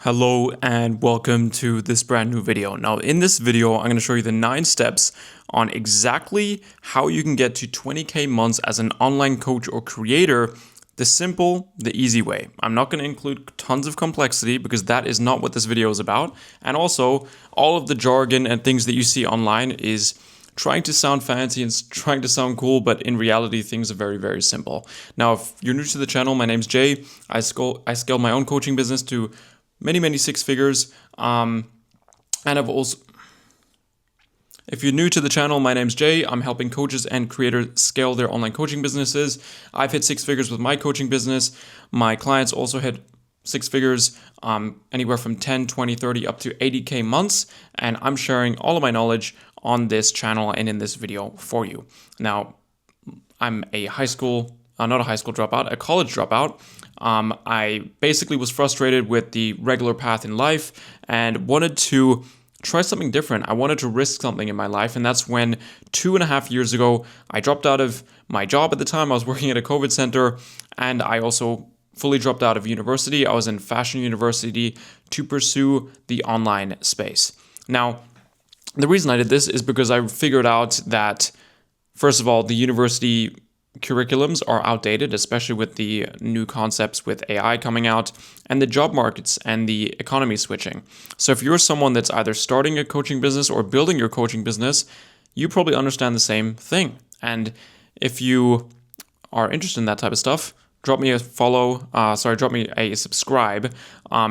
Hello and welcome to this brand new video. Now in this video, I'm going to show you the 9 steps on exactly how you can get to 20K months as an online coach or creator the simple, the easy way. I'm not going to include tons of complexity because that is not what this video is about. And also all of the jargon and things that you see online is trying to sound fancy and trying to sound cool, but in reality, things are very, very simple. Now, if you're new to the channel, my name's Jay. I scaled my own coaching business to many 6 figures. And I've also, if you're new to the channel, my name's Jay. I'm helping coaches and creators scale their online coaching businesses. I've hit 6 figures with my coaching business. My clients also hit 6 figures, anywhere from 10, 20, 30, up to 80K months. And I'm sharing all of my knowledge on this channel and in this video for you. Now, I'm a not a high school dropout, a college dropout. I basically was frustrated with the regular path in life and wanted to try something different. I wanted to risk something in my life. And that's when 2.5 years ago, I dropped out of my job at the time. I was working at a COVID center, and I also fully dropped out of university. I was in fashion university to pursue the online space. Now, the reason I did this is because I figured out that, first of all, the university curriculums are outdated, especially with the new concepts with AI coming out and the job markets and the economy switching. So if you're someone that's either starting a coaching business or building your coaching business, you probably understand the same thing. And if you are interested in that type of stuff, drop me a subscribe,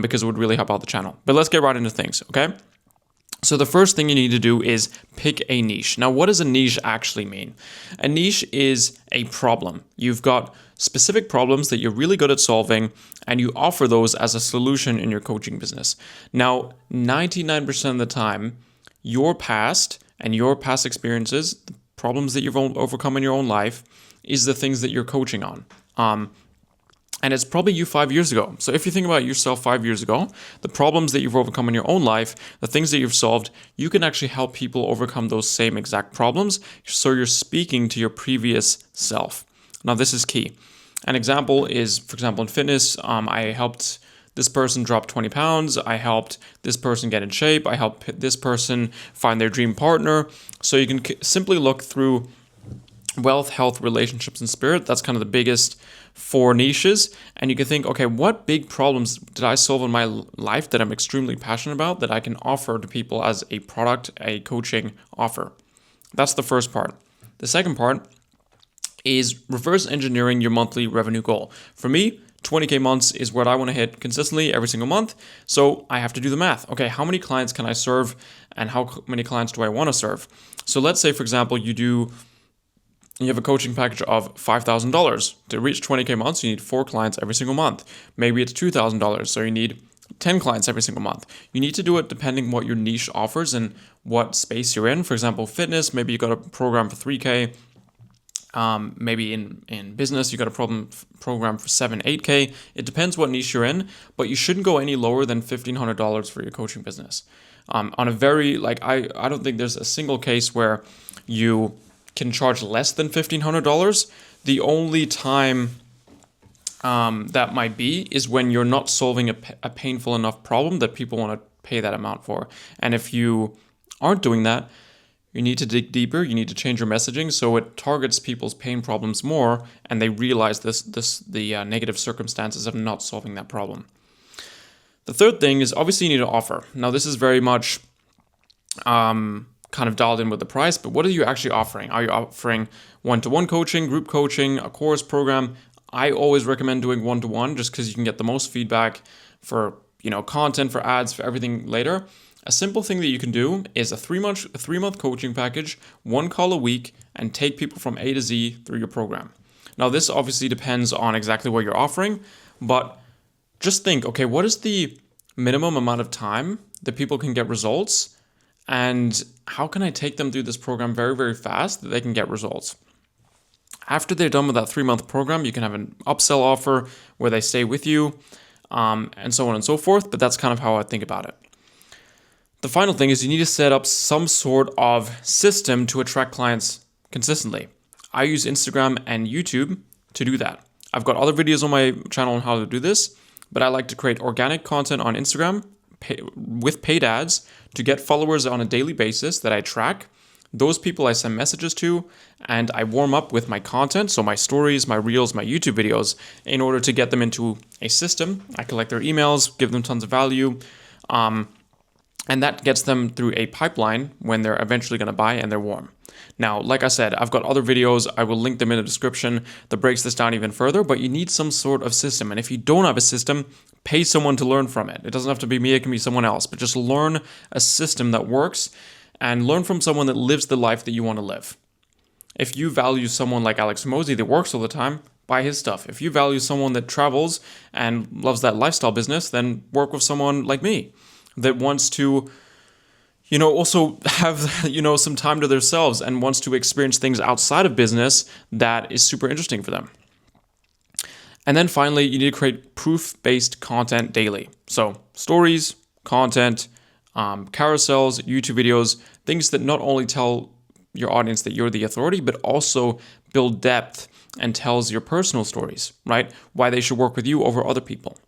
because it would really help out the channel. But let's get right into things, okay? So the first thing you need to do is pick a niche. Now, what does a niche actually mean? A niche is a problem. You've got specific problems that you're really good at solving, and you offer those as a solution in your coaching business. Now, 99% of the time, your past experiences, the problems that you've overcome in your own life, is the things that you're coaching on. And it's probably you 5 years ago. So if you think about yourself 5 years ago, the problems that you've overcome in your own life, the things that you've solved, you can actually help people overcome those same exact problems. So you're speaking to your previous self. Now, this is key. An example is, for example, in fitness, I helped this person drop 20 pounds. I helped this person get in shape. I helped this person find their dream partner. So you can simply look through wealth, health, relationships, and spirit. That's kind of the biggest 4 niches. And you can think, okay, what big problems did I solve in my life that I'm extremely passionate about that I can offer to people as a product, a coaching offer? That's the first part. The second part is reverse engineering your monthly revenue goal. For me, 20K months is what I want to hit consistently every single month. So I have to do the math. Okay, how many clients can I serve and how many clients do I want to serve? So let's say, for example, you have a coaching package of $5,000. To reach 20K months, you need 4 clients every single month. Maybe it's $2,000, so you need 10 clients every single month. You need to do it depending on what your niche offers and what space you're in. For example, fitness, maybe you got a program for 3K. Maybe in business, you got a program for 7, 8K. It depends what niche you're in, but you shouldn't go any lower than $1,500 for your coaching business. On a very, I don't think there's a single case where you can charge less than $1,500. The only time that might be is when you're not solving a painful enough problem that people want to pay that amount for. And if you aren't doing that, you need to dig deeper. You need to change your messaging so it targets people's pain problems more, and they realize the negative circumstances of not solving that problem. The third thing is obviously you need to offer. Now, this is very much kind of dialed in with the price, but what are you actually offering? Are you offering one-to-one coaching, group coaching, a course program? I always recommend doing one-to-one just because you can get the most feedback for, content, for ads, for everything later. A simple thing that you can do is a 3-month coaching package, 1 call a week, and take people from A to Z through your program. Now, this obviously depends on exactly what you're offering, but just think, okay, what is the minimum amount of time that people can get results? And how can I take them through this program very, very fast that they can get results? After they're done with that 3-month program, you can have an upsell offer where they stay with you, and so on and so forth. But that's kind of how I think about it. The final thing is you need to set up some sort of system to attract clients consistently. I use Instagram and YouTube to do that. I've got other videos on my channel on how to do this, but I like to create organic content on Instagram with paid ads to get followers on a daily basis that I track. Those people I send messages to, and I warm up with my content, so my stories, my reels, my YouTube videos, in order to get them into a system. I collect their emails, give them tons of value, and that gets them through a pipeline when they're eventually going to buy and they're warm. Now, like I said, I've got other videos, I will link them in the description that breaks this down even further, but you need some sort of system. And if you don't have a system, pay someone to learn from it. It doesn't have to be me, it can be someone else, but just learn a system that works and learn from someone that lives the life that you want to live. If you value someone like Alex Mosey that works all the time, buy his stuff. If you value someone that travels and loves that lifestyle business, then work with someone like me that wants to, also have, some time to themselves and wants to experience things outside of business that is super interesting for them. And then finally, you need to create proof-based content daily. So stories, content, carousels, YouTube videos, things that not only tell your audience that you're the authority, but also build depth and tells your personal stories, right? Why they should work with you over other people.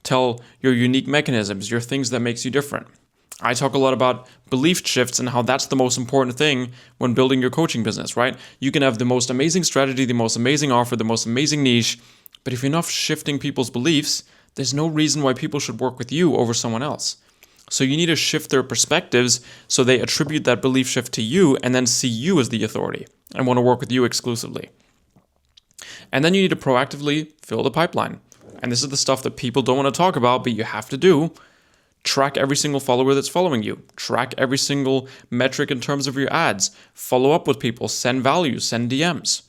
Tell your unique mechanisms, your things that makes you different. I talk a lot about belief shifts and how that's the most important thing when building your coaching business, right? You can have the most amazing strategy, the most amazing offer, the most amazing niche, but if you're not shifting people's beliefs, there's no reason why people should work with you over someone else. So you need to shift their perspectives so they attribute that belief shift to you and then see you as the authority and want to work with you exclusively. And then you need to proactively fill the pipeline. And this is the stuff that people don't want to talk about, but you have to do. Track every single follower that's following you. Track every single metric in terms of your ads. Follow up with people. Send value. Send DMs.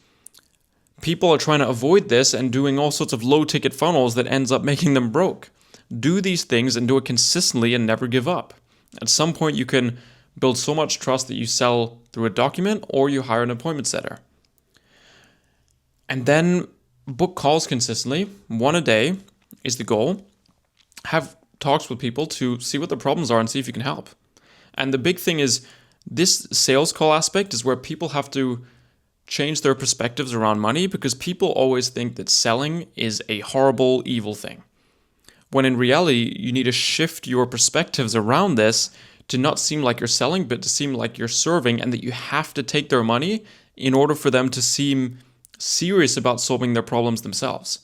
People are trying to avoid this and doing all sorts of low-ticket funnels that ends up making them broke. Do these things and do it consistently and never give up. At some point, you can build so much trust that you sell through a document or you hire an appointment setter. And then book calls consistently. 1 a day is the goal. Have talks with people to see what the problems are and see if you can help. And the big thing is this sales call aspect is where people have to change their perspectives around money because people always think that selling is a horrible, evil thing. When in reality, you need to shift your perspectives around this to not seem like you're selling, but to seem like you're serving and that you have to take their money in order for them to seem serious about solving their problems themselves.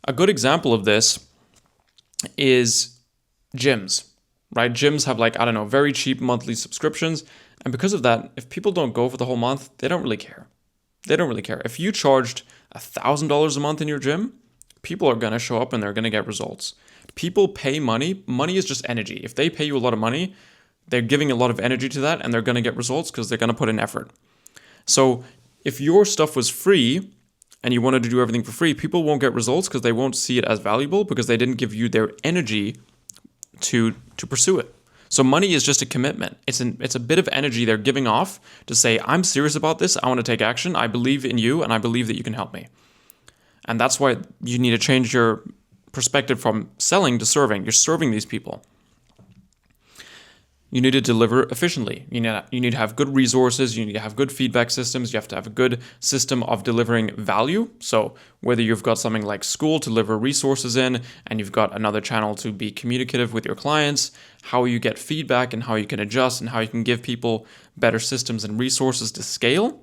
A good example of this is gyms, right? Gyms have very cheap monthly subscriptions. And because of that, if people don't go for the whole month, they don't really care. They don't really care. If you charged $1,000 a month in your gym, people are going to show up and they're going to get results. People pay money. Money is just energy. If they pay you a lot of money, they're giving a lot of energy to that and they're going to get results because they're going to put in effort. So if your stuff was free and you wanted to do everything for free, people won't get results because they won't see it as valuable because they didn't give you their energy to pursue it. So money is just a commitment. It's a bit of energy they're giving off to say, I'm serious about this. I want to take action. I believe in you and I believe that you can help me. And that's why you need to change your perspective from selling to serving. You're serving these people. You need to deliver efficiently. You need to have good resources. You need to have good feedback systems. You have to have a good system of delivering value. So whether you've got something like school to deliver resources in, and you've got another channel to be communicative with your clients, how you get feedback and how you can adjust and how you can give people better systems and resources to scale,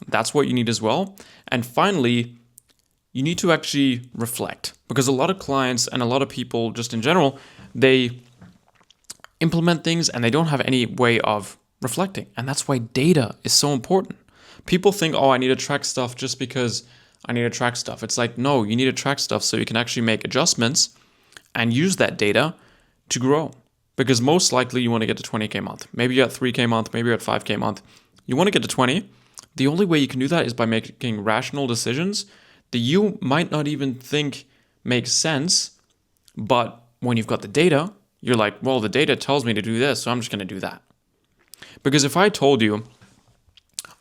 that's what you need as well. And finally, you need to actually reflect, because a lot of clients and a lot of people just in general, they implement things and they don't have any way of reflecting. And that's why data is so important. People think, I need to track stuff just because I need to track stuff. It's like, no, you need to track stuff so you can actually make adjustments and use that data to grow. Because most likely you want to get to 20K a month. Maybe you're at 3K a month, maybe you're at 5K a month. You want to get to 20. The only way you can do that is by making rational decisions that you might not even think make sense, but when you've got the data, you're like, well, the data tells me to do this, so I'm just going to do that. Because if I told you,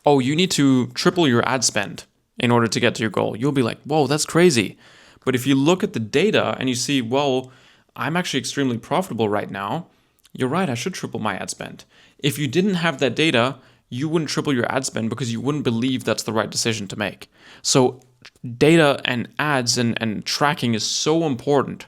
you need to triple your ad spend in order to get to your goal, you'll be like, whoa, that's crazy. But if you look at the data and you see, well, I'm actually extremely profitable right now, you're right, I should triple my ad spend. If you didn't have that data, you wouldn't triple your ad spend because you wouldn't believe that's the right decision to make. So data and ads and tracking is so important.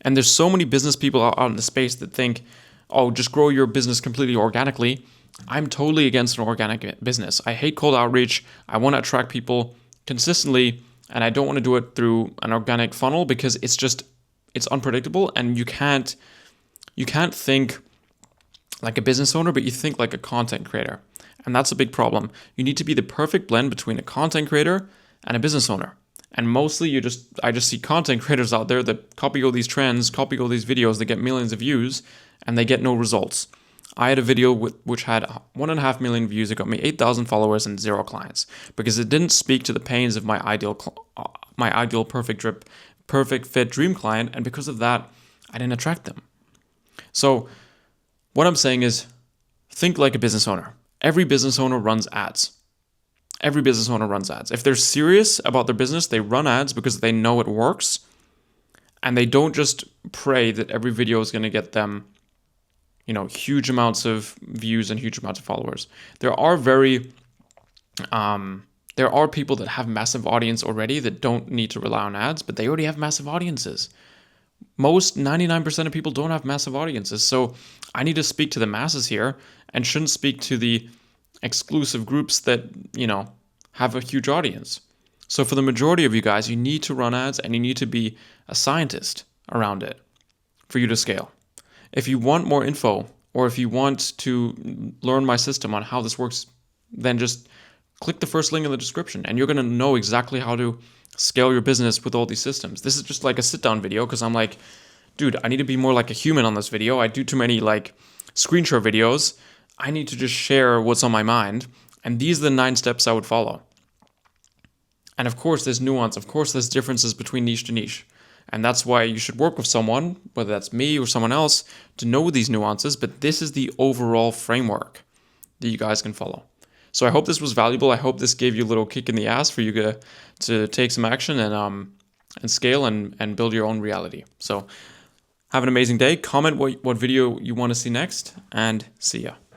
And there's so many business people out in the space that think, oh, just grow your business completely organically. I'm totally against an organic business. I hate cold outreach. I want to attract people consistently, and I don't want to do it through an organic funnel because it's unpredictable, and you can't think like a business owner, but you think like a content creator. And that's a big problem. You need to be the perfect blend between a content creator and a business owner. And mostly I just see content creators out there that copy all these trends, copy all these videos, they get millions of views, and they get no results. I had a video which had 1.5 million views. It got me 8,000 followers and 0 clients because it didn't speak to the pains of my ideal perfect fit dream client, and because of that, I didn't attract them. So what I'm saying is, think like a business owner. Every business owner runs ads. Every business owner runs ads. If they're serious about their business, they run ads because they know it works, and they don't just pray that every video is going to get them, huge amounts of views and huge amounts of followers. There are people that have massive audience already that don't need to rely on ads, but they already have massive audiences. Most 99% of people don't have massive audiences. So I need to speak to the masses here and shouldn't speak to the exclusive groups that, have a huge audience. So for the majority of you guys, you need to run ads and you need to be a scientist around it for you to scale. If you want more info, or if you want to learn my system on how this works, then just click the first link in the description and you're going to know exactly how to scale your business with all these systems. This is just like a sit down video because I'm like, dude, I need to be more like a human on this video. I do too many like screen share videos. I need to just share what's on my mind. And these are the 9 steps I would follow. And of course, there's nuance. Of course, there's differences between niche to niche. And that's why you should work with someone, whether that's me or someone else, to know these nuances. But this is the overall framework that you guys can follow. So I hope this was valuable. I hope this gave you a little kick in the ass for you to take some action and scale and build your own reality. So have an amazing day. Comment what video you want to see next, and see ya.